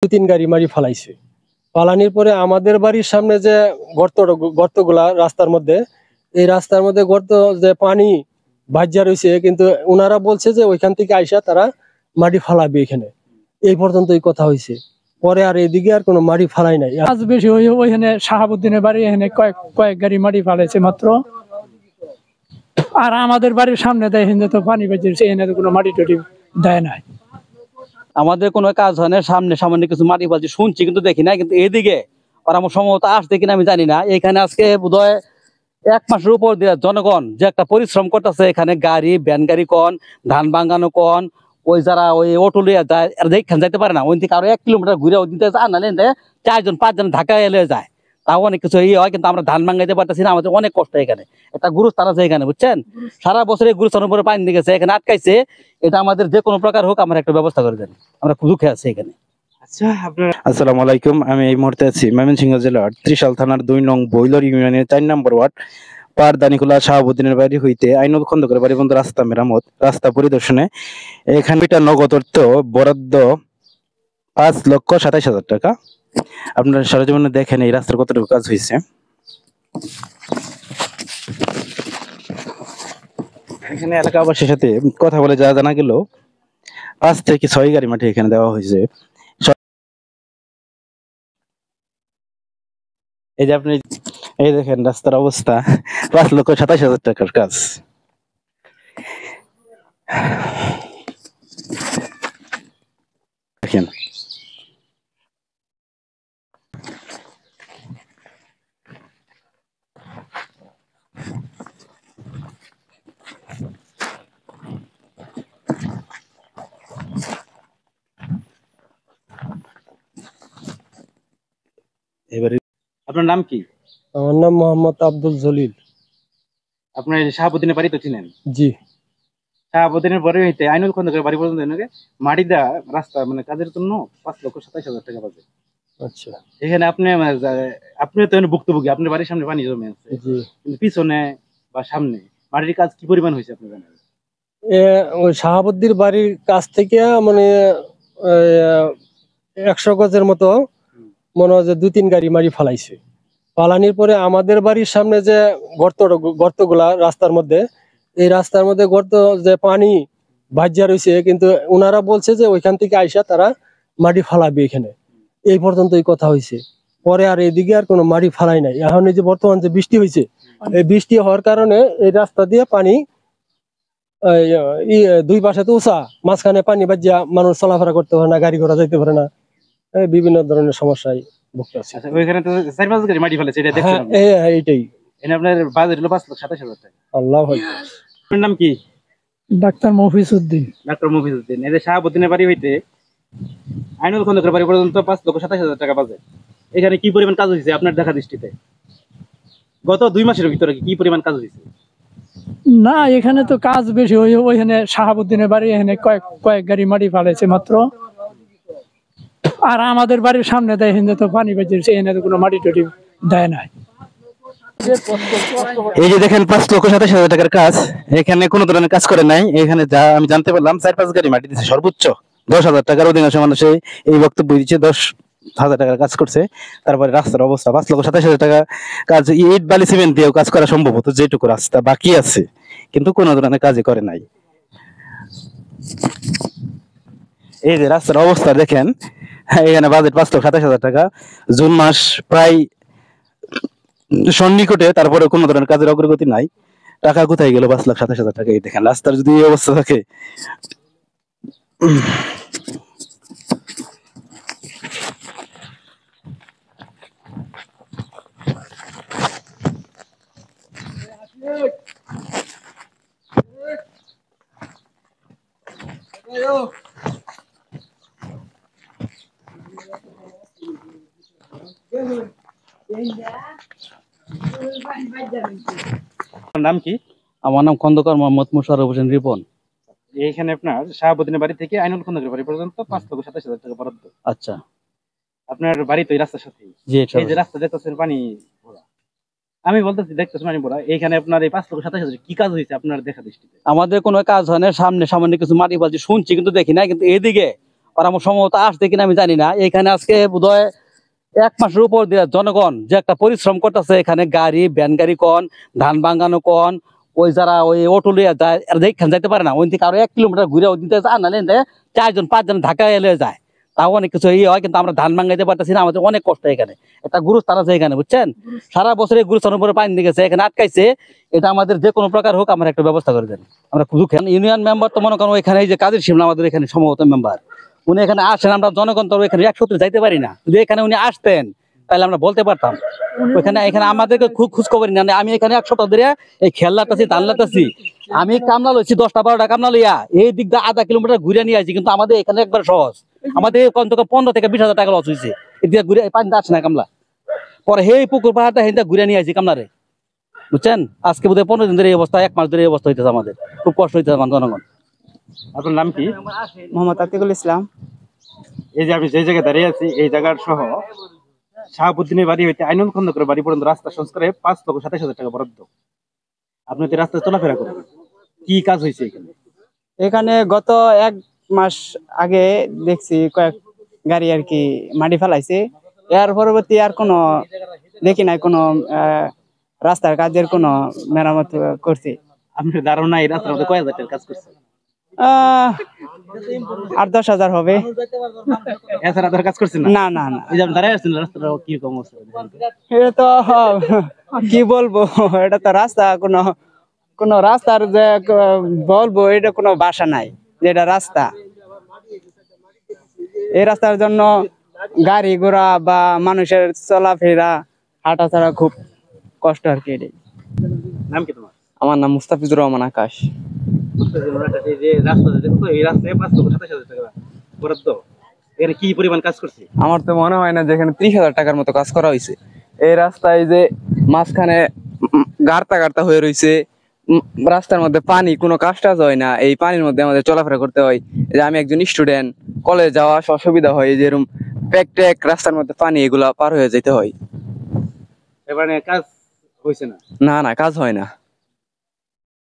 2-3 গাড়ি মারি ফালাইছে। পালানির পরে আমাদের বাড়ির সামনে যে গর্তগুলা রাস্তার মধ্যে, এই রাস্তার মধ্যে গর্ত যে পানি ভাজ্যা রয়েছে, কিন্তু ওনারা বলছে যে ওইখান থেকে আইসা তারা মাটি ফালাবে এখানে। এই পর্যন্তই কথা হয়েছে, পরে আর এদিকে আর কোনো মাটি ফালাই নাই। আজ বেশি ওইখানে শাহাবুদ্দিনের বাড়ি এখানে কয়েক গাড়ি মাটি ফালাইছে মাত্র। আর আমাদের বাড়ির সামনে দেখেন যে তো পানি বেজেছে, এখানে তো কোনো মাটি টাটি দেয় নাই। আমাদের কোনো কাজ হয় না, সামনে সামান্য কিছু মাটি ফালছি শুনছি কিন্তু দেখি না। কিন্তু এদিকে আর আমার সম্ভবত আসছে কিনা আমি জানি না। এখানে আজকে বোধহয় 1 মাসের উপর দিয়ে জনগণ যে একটা পরিশ্রম করতেছে, এখানে গাড়ি ভ্যান গাড়ি কন, ধান ভাঙানো কন, ওই যারা ওই অটো লিয়ে যায় এখানে যাইতে পারে না, ওই থেকে আরো 1 কিলোমিটার ঘুরে ওই দিতে যায় না, 4জন 5জন ঢাকা এলে যায়, তাও অনেক কিছু ইয়ে হয়। কিন্তু আমরা ধান ভাঙাইতে পারতেছি না, আমাদের অনেক কষ্ট। এখানে একটা গুরুস্থান আছে এখানে, বুঝছেন, সারা বছর এই গুরুস্থানের উপরে পানি দিয়ে গেছে, এখানে আটকাইছে। এটা আমাদের যে কোনো প্রকার হোক আমরা একটা ব্যবস্থা করে দেন, আমরা খুব দুঃখে আছি এখানে। আসসালামু আলাইকুম। আমি এই মুহূর্তে আছি ময়মনসিংহ জেলার ত্রিশাল থানার 2 নং বইলর ইউনিয়নের 4 নম্বর ওয়ার্ড পারদানিখোলা শাহাবুদ্দিনের বাড়ি হইতে আইনুল খন্দকারের বাড়ি পর্যন্ত রাস্তা মেরামত, রাস্তা পরিদর্শনে। এখানে নগদ অর্থ বরাদ্দ 5,27,000 টাকা। আপনারা সরজমিনে দেখেন এই রাস্তার কতটুকু কাজ হয়েছে। এখানে এলাকাবাসীর সাথে কথা বলে যা জানা গেল, 5 থেকে 6 গাড়ি মাটি এখানে দেওয়া হয়েছে। এই যে আপনি এই দেখেন রাস্তার অবস্থা, 5,27,000 টাকার কাজ। দেখেন এবারে আপনার নাম কি? আমার নাম মোহাম্মদ আব্দুল জলিল। আপনার শাহাবুদ্দিনের বাড়ি তো চিনেন? জি। শাহাবুদ্দিনের বাড়ি হইতে আইনুল খন্দকারের বাড়ি পর্যন্ত মাটি দেওয়া রাস্তা মানে কাজের জন্য 5,27,000 টাকা বাজে। আচ্ছা, এখানে আপনি তো ভুক্তভোগী, আপনার বাড়ির সামনে পানি জমে আছে, কিন্তু পিছনে বা সামনে মাটির কাজ কি পরিমাণ হয়েছে আপনি জানেন? ওই শাহাবুদ্দির বাড়ির কাছ থেকে মানে 100 গজের মতো মনে হয় যে 2-3 গাড়ি মারি ফালাইছে। পালানির পরে আমাদের বাড়ির সামনে যে গর্তগুলা রাস্তার মধ্যে, এই রাস্তার মধ্যে গর্ত যে পানি ভাজ্যা রয়েছে, কিন্তু ওনারা বলছে যে ওইখান থেকে আইসা তারা মাটি ফালাবে এখানে। এই পর্যন্তই কথা হয়েছে, পরে আর এদিকে আর কোনো মাটি ফালাই নাই। এখন এই যে বর্তমান যে বৃষ্টি হয়েছে, এই বৃষ্টি হওয়ার কারণে এই রাস্তা দিয়ে পানি 2 পাশে তো উঁচা, মাঝখানে পানি ভাজ্যা, মানুষ চলাফেরা করতে পারে না, গাড়ি ঘোড়া যাইতে পারে না, বিভিন্ন ধরনের সমস্যায় ভুগতেছে। ওইখানে তো 4-5 গাড়ি মাটি ফেলেছে, এটা দেখছেন? এইটাই। এনে আপনার বাজেট হলো 5,27,000 টাকা। আল্লাহু আকবার। আপনার নাম কি? ডাক্তার মফিজউদ্দিন। ডাক্তার মফিজউদ্দিন। এই যে শাহাবুদ্দিনের বাড়ি হইতে আইনুল খন্দকারের বাড়ি পর্যন্ত 5,27,000 টাকা বাজেট। এখানে কি পরিমাণ কাজ হয়েছে আপনার দেখা দৃষ্টিতে? গত 2 মাসের ভিতরে কি পরিমাণ কাজ হয়েছে? না, এখানে তো কাজ বেশি ওইখানে শাহাবুদ্দিনের বাড়ি এখানে কয়েক গাড়ি মাটি ফালাইছে মাত্র। আর আমাদের বাড়ির সামনে দেখেন যে তো পানি বেজেছে, এখানে তো কোনো মাটি টাটি দেয় নাই। এই যে দেখেন 5,27,000 টাকার কাজ, এখানে কোনো ধরনের কাজ করে নাই। এখানে যা আমি জানতে পারলাম 4-5 গাড়ি মাটি দিচ্ছে, সর্বোচ্চ 10,000 টাকার। অধিকাংশ মানুষ এই বক্তব্য দিচ্ছে 10,000 টাকার কাজ করছে। তারপরে রাস্তার অবস্থা 5,27,000 টাকা কাজ, ইট বালি সিমেন্ট দিয়েও কাজ করা সম্ভব হতো, যেটুকু রাস্তা বাকি আছে, কিন্তু কোনো ধরনের কাজই করে নাই। এই যে রাস্তার অবস্থা দেখেন, এখানে বাজেট 5,27,000 টাকা। জুন মাস প্রায় সন্নিকটে, তারপরে কোনো ধরনের কাজের অগ্রগতি নাই। টাকা কোথায় গেল 5,27,000 টাকা? এই দেখেন রাস্তার যদি এই অবস্থা থাকে। নাম কি? আমার নাম খন্দকার মোহাম্মদ মোশাররফ হোসেন রিপন। এইখানে আপনার শাহাবুদ্দিনের বাড়ি থেকে আইনুল খন্দকারের বাড়ি পর্যন্ত 5,27,000 টাকা বরাদ্দ। আচ্ছা, আপনার বাড়ি তো এই রাস্তার সাথে, এই যে রাস্তা দেখতেছেন পানি ভরা, আমি বলতেছি দেখতেছেন পানি ভরা, এইখানে আপনার এই 5,27,000 কি কাজ হয়েছে আপনার দেখা দৃষ্টিতে? আমাদের কোনো কাজ হয় না, সামনে সামান্য কিছু মাটি ফালছি শুনছি কিন্তু দেখি না। কিন্তু এদিকে আর আমার সম্ভবত আসছে কিনা আমি জানি না। এখানে আজকে বোধহয় 1 মাসের উপর দিয়ে জনগণ যে একটা পরিশ্রম করতেছে, এখানে গাড়ি ভ্যান গাড়ি কন, ধান ভাঙানো কন, ওই যারা ওই অটো লিয়ে যায় এরা যেখানে যাইতে পারে না, ওই থেকে আরো 1 কিলোমিটার ঘুরে ওই দিতে যায়, নাহলে 4জন 5জন ঢাকা এলে যায়, তাও অনেক কিছু ইয়ে হয়, কিন্তু আমরা ধান ভাঙাইতে পারতেছি না। আমাদের অনেক কষ্ট। এখানে একটা গুরুস্থান আছে এখানে, বুঝছেন, সারা বছর এই গুরুস্থানের উপরে পানি দিয়ে গেছে, এখানে আটকাইছে। এটা আমাদের যে কোনো প্রকার হোক আমরা একটা ব্যবস্থা করে দেন। আমরা দুঃখে ইউনিয়ন মেম্বার তো মনে করেন এখানে এই যে কাদের শিমলা আমাদের এখানে সম্ভবত মেম্বার, উনি এখানে আসেন, আমরা জনগণ তো এখানে 100 যাইতে পারি না। যদি এখানে উনি আসতেন তাহলে আমরা বলতে পারতাম। এখানে আমাদেরকে খুব খোঁজ খবর না। আমি এখানে 1 সপ্তাহ ধরে এই খেল লাটাছি, ধান লাটাছি, আমি কামলা লইছি 10টা 12টা কামলা লইয়া এই দিক দিয়ে আধা কিলোমিটার ঘুরে নিয়ে আসছি, কিন্তু আমাদের এখানে একবার সহজ। আমাদের কমসে কম 15 থেকে 20 হাজার টাকা লস হয়েছে এদিকে ঘুরে, পানিতে আসে না কামলা। পরে সেই পুকুর পাহাড়টা হেঁটে ঘুরে নিয়ে আসছি কামলারে, বুঝছেন। আজকে বোধহয় 15 দিন ধরে এই অবস্থা, 1 মাস ধরে এই অবস্থা হইতেছে, আমাদের খুব কষ্ট হইতেছে আমার জনগণ। আপনার নাম কি? মোহাম্মদ আতিকুল ইসলাম। এই যে আমি যে জায়গায় দাঁড়িয়ে আছি এই জায়গার সহ শাহাবুদ্দিনের বাড়ি হইতে আইনুল খন্দকের বাড়ি পর্যন্ত রাস্তা সংস্কারে 5,27,000 টাকা বরাদ্দ। আপনি তো রাস্তায় চলাফেরা করেন, কি কাজ হয়েছে এখানে? এখানে গত 1 মাস আগে দেখছি কয়েক গাড়ি আর কি মাটি ফেলাইছে। এর পরবর্তী আর কোনো দেখি নাই কোনো রাস্তার কাজের কোনো মেরামত করছে। আপনার ধারণা এই রাস্তার মধ্যে কয় হাজার টাকার কাজ করছে? 8-10 হাজার হবে। এছাড়া তার কাজ করছে না? না না না, এই যে আপনি দাঁড়িয়ে আছেন, রাস্তাটা কিরকম অবস্থা? এটা তো কি বলবো, এটা তো রাস্তা কোনো রাস্তার যে বলবো এটা কোনো ভাষা নাই যে এটা রাস্তা। এই রাস্তার জন্য গাড়ি ঘোড়া বা মানুষের চলাফেরা হাঁটা ছাড়া খুব কষ্ট আর কি। নাম কি তোমার? আমার নাম মুস্তাফিজুর রহমান আকাশ। এই যে রাস্তা দেখো, এই রাস্তায় 5,27,000 টাকা বরাদ্দ, এখানে কি পরিমাণ কাজ করছে? আমার তো মনে হয় না যে এখানে 30,000 টাকার মতো কাজ করা হয়েছে। এই রাস্তায় যে মাঝখানে গার্তা গার্তা হয়ে রয়েছে, রাস্তার মধ্যে পানি, কোনো কাজ টাজ হয় না। এই পানির মধ্যে আমাদের চলাফেরা করতে হয়। যে আমি একজন স্টুডেন্ট, কলেজ যাওয়া আসা অসুবিধা হয়, যেরকম প্যাক রাস্তার মধ্যে পানি, এগুলা পার হয়ে যেতে হয়। এবারে কাজ হয়েছে না? না না, কাজ হয় না।